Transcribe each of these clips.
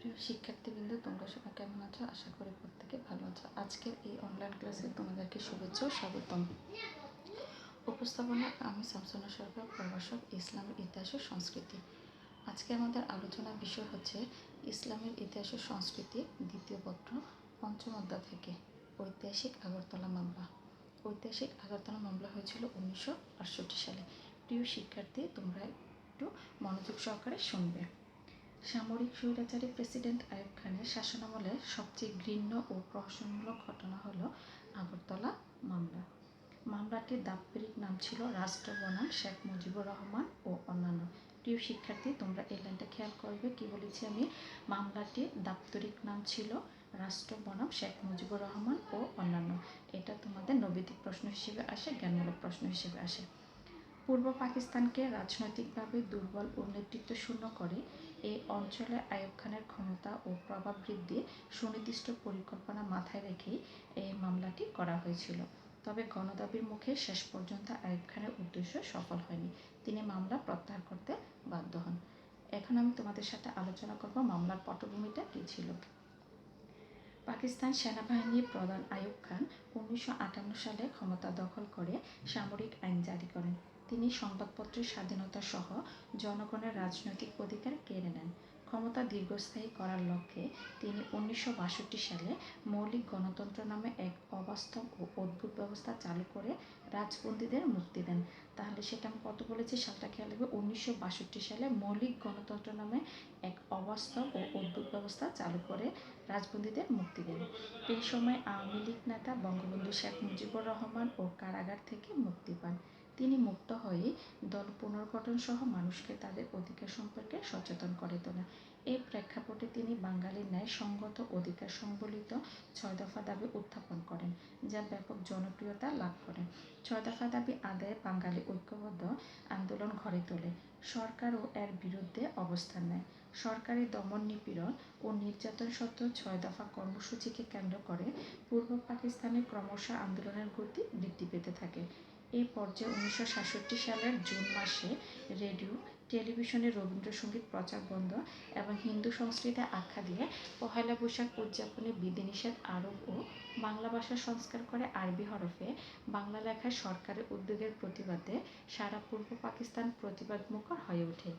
প্রিয় শিক্ষার্থীবৃন্দ, তোমরা সবাই কেমন আছো? আশা করি প্রত্যেকে ভালো আছো। আজকের এই অনলাইন ক্লাসে তোমাদেরকে শুভেচ্ছা ও স্বাগতম। উপস্থাপনা আমি শামসুন্না সরকার, প্রভাষক, ইসলামের ইতিহাস ও সংস্কৃতি। আজকে আমাদের আলোচনার বিষয় হচ্ছে ইসলামের ইতিহাস ও সংস্কৃতি, দ্বিতীয় পত্র, পঞ্চম অধ্যায় থেকে ঐতিহাসিক আগরতলা মামলা। ঐতিহাসিক আগরতলা মামলা হয়েছিল 1968 সালে। প্রিয় শিক্ষার্থী, তোমরা একটু মনোযোগ সহকারে শুনবে। সামরিক স্বৈরাচারী প্রেসিডেন্ট আইয়ুব খানের শাসনামলে সবচেয়ে ঘৃণ্য ও প্রহসনমূলক ঘটনা হলো আগরতলা মামলা। মামলাটির দাপ্তরিক নাম ছিল রাষ্ট্র বনাম শেখ মুজিবুর রহমান ও অন্যান্য। প্রিয় শিক্ষার্থী, তোমরা এই লাইনটা খেয়াল করবে। কি বলেছি আমি? মামলাটির দাপ্তরিক নাম ছিল রাষ্ট্র বনাম শেখ মুজিবুর রহমান ও অন্যান্য। এটা তোমাদের নৈবেদিক প্রশ্ন হিসেবে আসে, জ্ঞানমূলক প্রশ্ন হিসেবে আসে। পূর্ব পাকিস্তানকে রাজনৈতিকভাবে দুর্বল ও নেতৃত্বশূন্য করে এই অঞ্চলে আইয়ুব খানের ক্ষমতা ও প্রভাব বৃদ্ধির সুনির্দিষ্ট পরিকল্পনা মাথায় রেখেই এই মামলাটি করা হয়েছিল। তবে গণদাবির মুখে শেষ পর্যন্ত আইয়ুব খানের উদ্দেশ্য সফল হয়নি। তিনি মামলা প্রত্যাহার করতে বাধ্য হন। এখন আমি তোমাদের সাথে আলোচনা করব মামলার পটভূমিটা কী ছিল। পাকিস্তান সেনাবাহিনীর প্রধান আইয়ুব খান 1958 সালে ক্ষমতা দখল করে সামরিক আইন জারি করেন। তিনি সংবাদপত্রের স্বাধীনতা সহ জনগণের রাজনৈতিক অধিকার কেড়ে নেন। ক্ষমতা দীর্ঘস্থায়ী করার লক্ষ্যে তিনি 1962 সালে মৌলিক গণতন্ত্র নামে এক অবাস্তব ও অদ্ভুত ব্যবস্থা চালু করে রাজবন্দীদের মুক্তি দেন। তাহলে সেটা আমি কত বলেছি, সালটা খেয়াল রাখবে। 1962 সালে মৌলিক গণতন্ত্র নামে এক অবাস্তব ও অদ্ভুত ব্যবস্থা চালু করে রাজবন্দীদের মুক্তি দেন। এই সময় আওয়ামী লীগ নেতা বঙ্গবন্ধু শেখ মুজিবুর রহমান ও কারাগার থেকে মুক্তি পান। তিনি মুক্ত হয়ে দল পুনর্গঠন সহ মানুষকে তাদের অধিকার সম্পর্কে সচেতন করে তোলেন। এই প্রেক্ষাপটে তিনি বাঙালির ন্যায় সঙ্গত অধিকার সংবলিত 6 দফা দাবি উত্থাপন করেন, যা ব্যাপক জনপ্রিয়তা লাভ করে। 6 দফা দাবি আদায়ে বাঙালি ঐক্যবদ্ধ আন্দোলন গড়ে তোলে। সরকারও এর বিরুদ্ধে অবস্থান নেয়। সরকারি দমন নিপীড়ন ও নির্যাতন সত্ত্বেও 6 দফা কর্মসূচিকে কেন্দ্র করে পূর্ব পাকিস্তানে ক্রমশ আন্দোলনের গতি বৃদ্ধি পেতে থাকে। এই পর্যায়ে 1966 সালের জুন মাসে রেডিও, টেলিভিশনে রবীন্দ্রসঙ্গীত প্রচার বন্ধ এবং হিন্দু সংস্কৃতি আখ্যা দিয়ে পহেলা বৈশাখ উদযাপনে বিধিনিষেধ আরোপ ও বাংলা ভাষা সংস্কার করে আরবি হরফে বাংলা লেখায় সরকারের উদ্যোগের প্রতিবাদে সারা পূর্ব পাকিস্তান প্রতিবাদমুখর হয়ে ওঠে।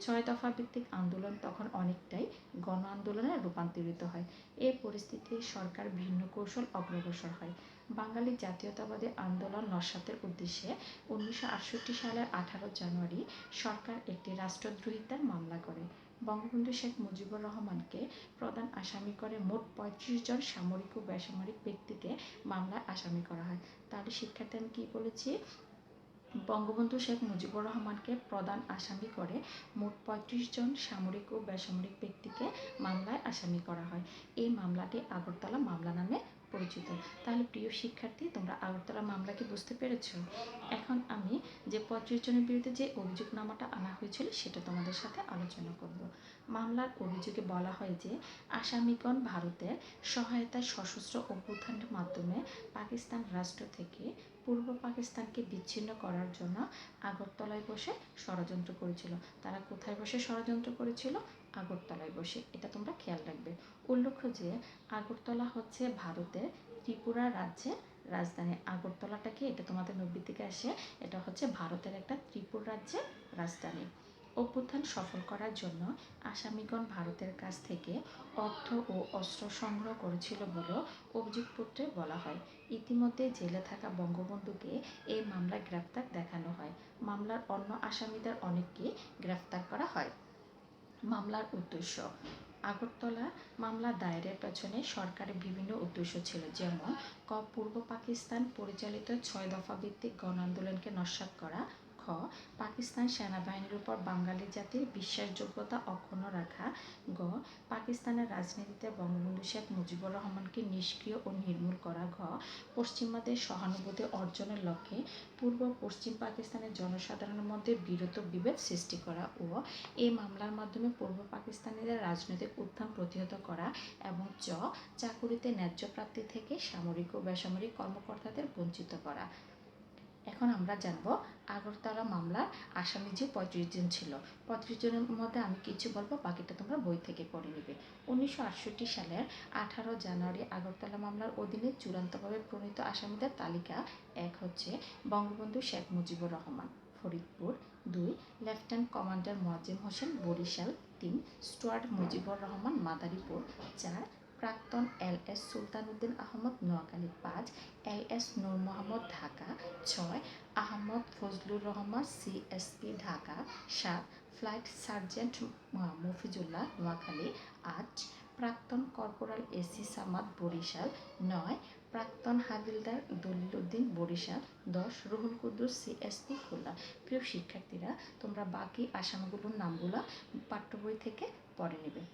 6 দফা ভিত্তিক আন্দোলন তখন অনেকটাই গণ আন্দোলনে রূপান্তরিত হয়। এ পরিস্থিতিতে সরকার ভিন্ন কৌশল অগ্রসর হয়। বাঙালি জাতীয়তাবাদী আন্দোলন নস্যাতের উদ্দেশ্যে 1968 সালের 18 জানুয়ারি সরকার একটি রাষ্ট্রদ্রোহিতার মামলা করে। বঙ্গবন্ধু শেখ মুজিবুর রহমানকে প্রধান আসামি করে মোট 35 জন সামরিক ও বেসামরিক ব্যক্তিকে মামলায় আসামি করা হয়। তাহলে শিক্ষার্থী, আমি কী বলেছি? বঙ্গবন্ধু শেখ মুজিবুর রহমানকে প্রধান আসামি করে মোট 35 জন সামরিক ও বেসামরিক ব্যক্তিকে মামলায় আসামি করা হয়। এই মামলাটি আগরতলা মামলা নামে পরিচিত। তাহলে প্রিয় শিক্ষার্থী, তোমরা আগরতলা মামলা কি বুঝতে পেরেছ? এখন আমি যে 35 জনের বিরুদ্ধে যে অভিযোগনামাটা আনা হয়েছিল সেটা তোমাদের সাথে আলোচনা করব। মামলার অভিযোগে বলা হয় যে আসামিগণ ভারতের সহায়তায় সশস্ত্র অভ্যুত্থানের মাধ্যমে পাকিস্তান রাষ্ট্র থেকে পূর্ব পাকিস্তানকে বিচ্ছিন্ন করার জন্য আগরতলায় বসে ষড়যন্ত্র করেছিল। তারা কোথায় বসে ষড়যন্ত্র করেছিল? আগরতলায় বসে। এটা তোমরা খেয়াল রাখবে। উল্লেখ্য যে আগরতলা হচ্ছে ভারতের ত্রিপুরা রাজ্যের রাজধানী। আগরতলাটা কি? এটা তোমাদের নব্বই থেকে আসে। এটা হচ্ছে ভারতের একটা ত্রিপুরা রাজ্যের রাজধানী। অভ্যুত্থান সফল করার জন্য আসামিগণ ভারতের কাছ থেকে অর্থ ও অস্ত্র সংগ্রহ করেছিল বলেও অভিযোগপত্রে বলা হয়। ইতিমধ্যে জেলে থাকা বঙ্গবন্ধুকে এই মামলায় গ্রেপ্তার দেখানো হয়। মামলার অন্য আসামিদের অনেককে গ্রেপ্তার করা হয়। মামলার উদ্দেশ্য: আগরতলা মামলা দায়েরের পেছনে সরকারের বিভিন্ন উদ্দেশ্য ছিল, যেমন পূর্ব পাকিস্তান পরিচালিত 6 দফা ভিত্তিক গণ আন্দোলনকে নস্যাৎ করা, খ পাকিস্তান সেনাবাহিনীর উপর বাঙালি জাতির বিশ্বাসযোগ্যতা অক্ষুণ্ণ রাখা, গ পাকিস্তানের রাজনীতিতে বঙ্গবন্ধু শেখ মুজিবুর রহমানকে নিষ্ক্রিয় ও নির্মূল করা, ঘ পশ্চিমাদের সহানুভূতি অর্জনের লক্ষ্যে পূর্ব পশ্চিম পাকিস্তানের জনসাধারণের মধ্যে বিভেদ সৃষ্টি করা ও এই মামলার মাধ্যমে পূর্ব পাকিস্তানিদের রাজনৈতিক উত্থান প্রতিহত করা, এবং চাকুরিতে ন্যায্য প্রাপ্তি থেকে সামরিক ও বেসামরিক কর্মকর্তাদের বঞ্চিত করা। এখন আমরা জানব আগরতলা মামলার আসামি যে 35 জন ছিল। 35 জনের মধ্যে আমি কিছু বলবো, বাকিটা তোমরা বই থেকে পড়ে নেবে। 1968 সালের 18 জানুয়ারি আগরতলা মামলার অধীনে চূড়ান্তভাবে প্রণীত আসামিদের তালিকা: 1 হচ্ছে Bangabandhu Sheikh Mujibur Rahman, Faridpur. 2 lieutenant commander Moazzem Hossain, Barisal. 3 steward Mujibur Rahman, Madaripur. 4 প্রাক্তন LS Sultan Uddin Ahmed, Noakhali. 5 LS Nur Mohammad, Dhaka. 6 Ahmed Fazlur Rahman, CSP, Dhaka. 7 flight sergeant Mafizullah, Noakhali. 8 প্রাক্তন কর্পোরাল AC সামাদ, বরিশাল। 9 প্রাক্তন হাবিলদার দলিল উদ্দিন, বরিশাল। 10 রুহুল কুদ্দুস, CSP, খুলনা। প্রিয় শিক্ষার্থীরা, তোমরা বাকি আসামিগুলোর নামগুলো পাঠ্য বই থেকে পড়ে নেবে।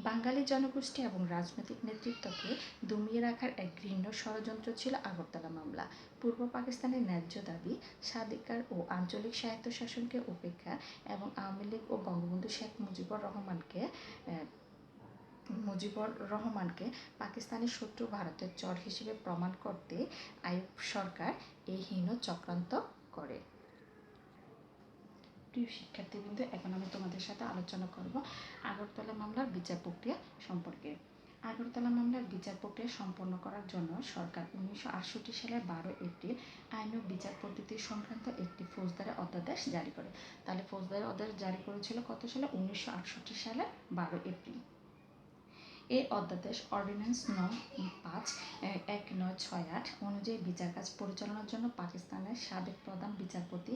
বাঙালি জনগোষ্ঠী এবং রাজনৈতিক নেতৃত্বকে দমিয়ে রাখার এক ঘৃণ্য ষড়যন্ত্র ছিল আগরতলা মামলা। পূর্ব পাকিস্তানের ন্যায্য দাবি, স্বাধিকার ও আঞ্চলিক স্বায়ত্তশাসনকে উপেক্ষা এবং আওয়ামী লীগ ও বঙ্গবন্ধু শেখ মুজিবুর রহমানকে পাকিস্তানি শত্রু ভারতের চর হিসেবে প্রমাণ করতে আইয়ুব সরকার এই হীন চক্রান্ত করে। প্রিয় শিক্ষার্থীবৃন্দ, এখন আমি তোমাদের সাথে আলোচনা করব আগরতলা মামলার বিচার প্রক্রিয়া সম্পর্কে। আগরতলা মামলার বিচার প্রক্রিয়া সম্পন্ন করার জন্য সরকার 1968 সালের 12 এপ্রিল আইন ও বিচার পদ্ধতি সংক্রান্ত একটি ফৌজদারি অধ্যাদেশ জারি করে। তাহলে ফৌজদারি অধ্যাদেশ জারি করেছিল কত সালে? 1968 সালের 12 এপ্রিল। এই অধ্যাদেশ অর্ডিন্যান্স নং 5/1968 অনুযায়ী বিচার কাজ পরিচালনার জন্য পাকিস্তানের সাবেক প্রধান বিচারপতি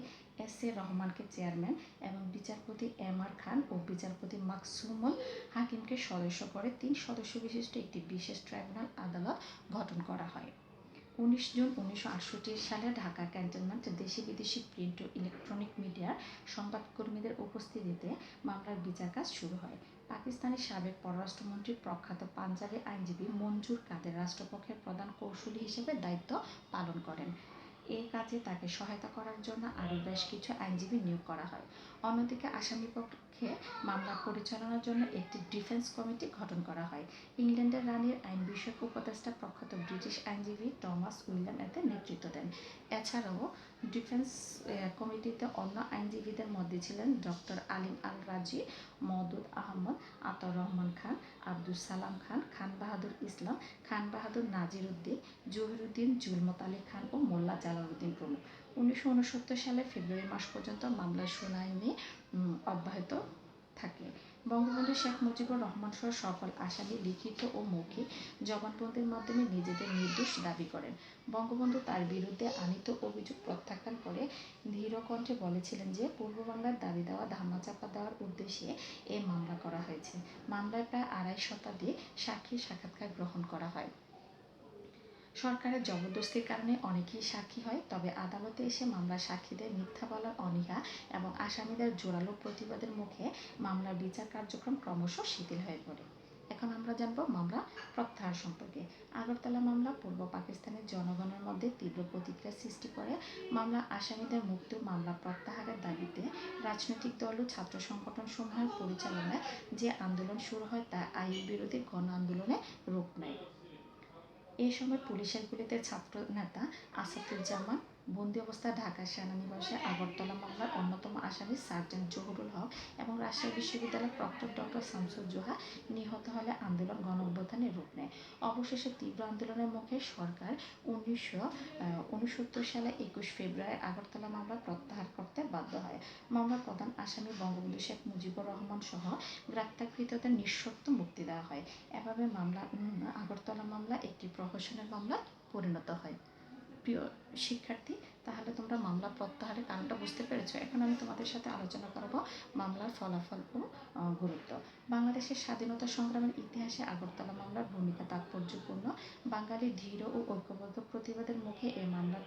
S.A. রহমানকে চেয়ারম্যান এবং বিচারপতি M.R. খান ও বিচারপতি মাকসুমুল হাকিমকে সদস্য করে 3 সদস্য বিশিষ্ট একটি বিশেষ ট্রাইব্যুনাল আদালত গঠন করা হয়। 19 জুন 1968 সালে ঢাকা ক্যান্টনমেন্ট দেশি বিদেশি প্রিন্ট ও ইলেকট্রনিক মিডিয়ার সংবাদকর্মীদের উপস্থিতিতে মামলার বিচার কাজ শুরু হয়। পাকিস্তানের সাবেক পররাষ্ট্রমন্ত্রী প্রখ্যাত পাঞ্জাবি আইনজীবী মঞ্জুর কাদের রাষ্ট্রপক্ষের প্রধান কৌঁসুলি হিসেবে দায়িত্ব পালন করেন। এই কাজে তাকে সহায়তা করার জন্য আরও বেশ কিছু আইনজীবী নিয়োগ করা হয়। অন্যদিকে আসামিপক্ষে মামলা পরিচালনার জন্য একটি ডিফেন্স কমিটি গঠন করা হয়। ইংল্যান্ডের রানীর আইন বিষয়ক উপদেষ্টা প্রখ্যাত ব্রিটিশ আইনজীবী টমাস উইলিয়াম এতে নেতৃত্ব দেন। এছাড়াও ডিফেন্স কমিটিতে অন্য আইনজীবীদের মধ্যে ছিলেন ডক্টর আলিম আল রাজি, মওদুদ আহমদ, আতাউর রহমান খান, আব্দুস সালাম খান, খান বাহাদুর ইসলাম, খান বাহাদুর নাজির উদ্দিন, জহিরুদ্দিন, জুলমত আলী খান ও মোল্লা জালালউদ্দিন প্রমুখ। 1969 সালের ফেব্রুয়ারি মাস পর্যন্ত মামলার শুনানি অব্যাহত থাকে। বঙ্গবন্ধু শেখ মুজিবুর রহমান সহ সকল আসামি লিখিত ও মৌখিক জবানবন্দির মাধ্যমে নিজেদের নির্দোষ দাবি করেন। বঙ্গবন্ধু তার বিরুদ্ধে আনীত অভিযোগ প্রত্যাখ্যান করে দৃঢ় কণ্ঠে বলেছিলেন যে পূর্ব বাংলার দাবি দেওয়া ধামাচাপা দেওয়ার উদ্দেশ্যে এই মামলা করা হয়েছে। মামলায় প্রায় 2.5 শতাধিক সাক্ষীর সাক্ষাৎকার গ্রহণ করা হয়। সরকারের জবরদস্তির কারণে অনেকেই সাক্ষী হয়, তবে আদালতে এসে মামলার সাক্ষীদের মিথ্যা বলার অনীহা এবং আসামিদের জোরালো প্রতিবাদের মুখে মামলার বিচার কার্যক্রম ক্রমশ শিথিল হয়ে পড়ে। এখন আমরা জানব মামলা প্রত্যাহার সম্পর্কে। আগরতলা মামলা পূর্ব পাকিস্তানের জনগণের মধ্যে তীব্র প্রতিক্রিয়া সৃষ্টি করে। মামলা আসামিদের মুক্তি ও মামলা প্রত্যাহারের দাবিতে রাজনৈতিক দল ও ছাত্র সংগঠন সমূহের পরিচালনায় যে আন্দোলন শুরু হয় তা আইয়ুব বিরোধী গণ আন্দোলনে রূপ নেয়। এ সময় পুলিশের গুলিতে ছাত্র নেতা আসাদুজ্জামান বন্দি অবস্থায় ঢাকা সেনানিবাসে আগরতলা মামলার অন্যতম আসামি সার্জেন্ট জহুরুল হক এবং রাজশাহী বিশ্ববিদ্যালয়ের প্রক্টর ডক্টর শামসুজ্জোহা নিহত হলে আন্দোলন গণঅভ্যুত্থানের রূপ নেয়। অবশেষে তীব্র আন্দোলনের মুখে সরকার 1969 সালে 21 ফেব্রুয়ারি আগরতলা মামলা প্রত্যাহার করতে বাধ্য হয়। মামলার প্রধান আসামি বঙ্গবন্ধু শেখ মুজিবুর রহমান সহ গ্রেপ্তারকৃতদের নিঃশর্ত মুক্তি দেওয়া হয়। এভাবে আগরতলা মামলা একটি প্রহসনের মামলায় পরিণত হয়। প্রিয় শিক্ষার্থী, তাহলে তোমরা মামলা প্রত্যাহারের কারণটা বুঝতে পেরেছো। এখন আমি তোমাদের সাথে আলোচনা করব মামলার ফলাফল ও গুরুত্ব। বাংলাদেশের স্বাধীনতা সংগ্রামের ইতিহাসে আগরতলা মামলার ভূমিকা তাৎপর্যপূর্ণ। বাঙালির দৃঢ় ও ঐক্যবদ্ধ প্রতিবাদের মুখে এই মামলার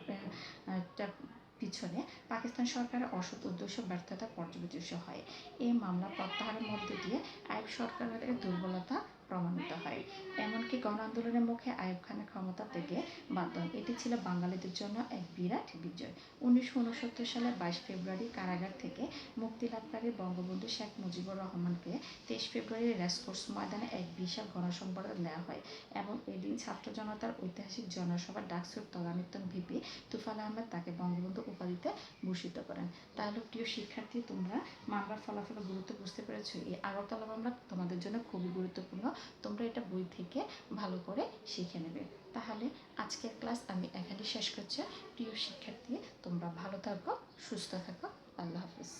পিছনে পাকিস্তান সরকারের অসৎ উদ্দেশ্য ব্যর্থতা পর্যবেসিত হয়। এই মামলা প্রত্যাহারের মধ্যে দিয়ে আইয়ুব সরকারের দুর্বলতা প্রমাণিত হয়। এমনকি গণ আন্দোলনের মুখে আইয়ুব খানের ক্ষমতা থেকে বাদ দেন। এটি ছিল বাঙালিদের জন্য এক বিরাট বিজয়। 1969 সালে 22 ফেব্রুয়ারি কারাগার থেকে মুক্তি লাভকারী বঙ্গবন্ধু শেখ মুজিবুর রহমানকে 23 ফেব্রুয়ারি রেসকোর্স ময়দানে এক বিশাল গণসংবর্ধনা দেওয়া হয় এবং এদিন ছাত্র জনতার ঐতিহাসিক জনসভা ডাকসুর তদানীন্তন ভিপি তুফাইল আহমেদ তাকে বঙ্গবন্ধু উপাধিতে ভূষিত করেন। তাহলে প্রিয় শিক্ষার্থী, তোমরা মামলার ফলাফলের গুরুত্ব বুঝতে পেরেছো। এই আগরতলা মামলা তোমাদের জন্য খুবই গুরুত্বপূর্ণ। তোমরা এটা বই থেকে ভালো করে শিখে নেবে। তাহলে আজকের ক্লাস আমি এখানে শেষ করছি। প্রিয় শিক্ষার্থী, তোমরা ভালো থাকো, সুস্থ থাকো। আল্লাহ হাফিজ।